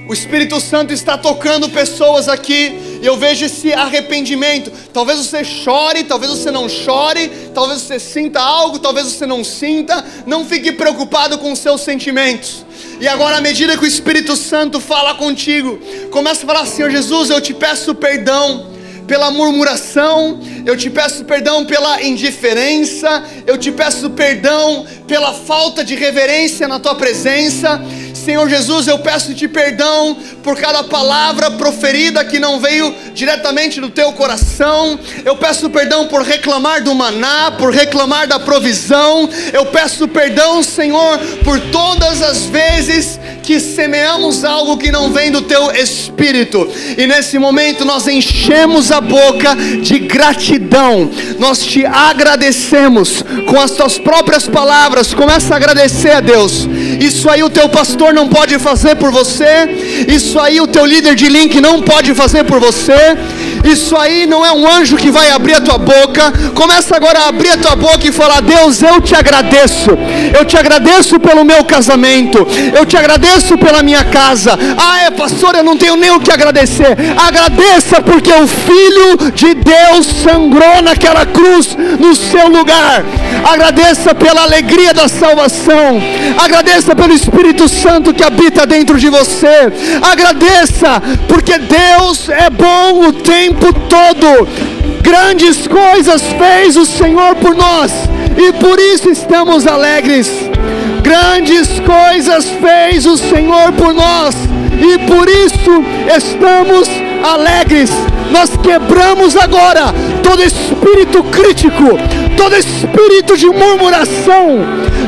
O Espírito Santo está tocando pessoas aqui, e eu vejo esse arrependimento. Talvez você chore, talvez você não chore, talvez você sinta algo, talvez você não sinta. Não fique preocupado com os seus sentimentos. E agora, à medida que o Espírito Santo fala contigo, começa a falar: Senhor Jesus, eu te peço perdão pela murmuração, eu te peço perdão pela indiferença, eu te peço perdão pela falta de reverência na tua presença. Senhor Jesus, eu peço-te perdão por cada palavra proferida que não veio diretamente do teu coração. Eu peço perdão por reclamar do maná, por reclamar da provisão. Eu peço perdão, Senhor, por todas as vezes que semeamos algo que não vem do teu Espírito. E nesse momento nós enchemos a boca de gratidão. Nós te agradecemos com as tuas próprias palavras. Começa a agradecer a Deus. Isso aí o teu pastor não pode fazer por você. Isso aí o teu líder de link não pode fazer por você. Isso aí não é um anjo que vai abrir a tua boca. Começa agora a abrir a tua boca e falar: Deus, eu te agradeço. Eu te agradeço pelo meu casamento. Eu te agradeço pela minha casa. Pastor, eu não tenho nem o que agradecer. Agradeça porque o Filho de Deus sangrou naquela cruz no seu lugar. Agradeça pela alegria da salvação. Agradeça pelo Espírito Santo que habita dentro de você. Agradeça porque Deus é bom o tempo todo. Grandes coisas fez o Senhor por nós e por isso estamos alegres. Grandes coisas fez o Senhor por nós e por isso estamos alegres. Nós quebramos agora todo espírito crítico, todo espírito de murmuração.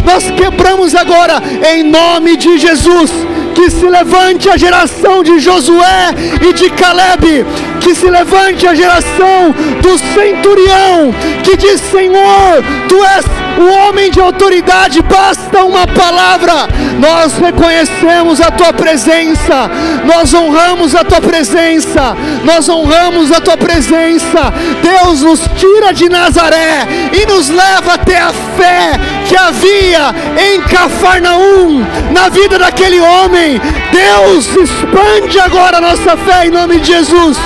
Nós quebramos agora em nome de Jesus. Que se levante a geração de Josué e de Caleb. Que se levante a geração do centurião, que diz: Senhor, Tu és o homem de autoridade, basta uma palavra. Nós reconhecemos a Tua presença, nós honramos a Tua presença, nós honramos a Tua presença. Deus, nos tira de Nazaré e nos leva até a fé que havia em Cafarnaum, na vida daquele homem. Deus, expande agora a nossa fé em nome de Jesus.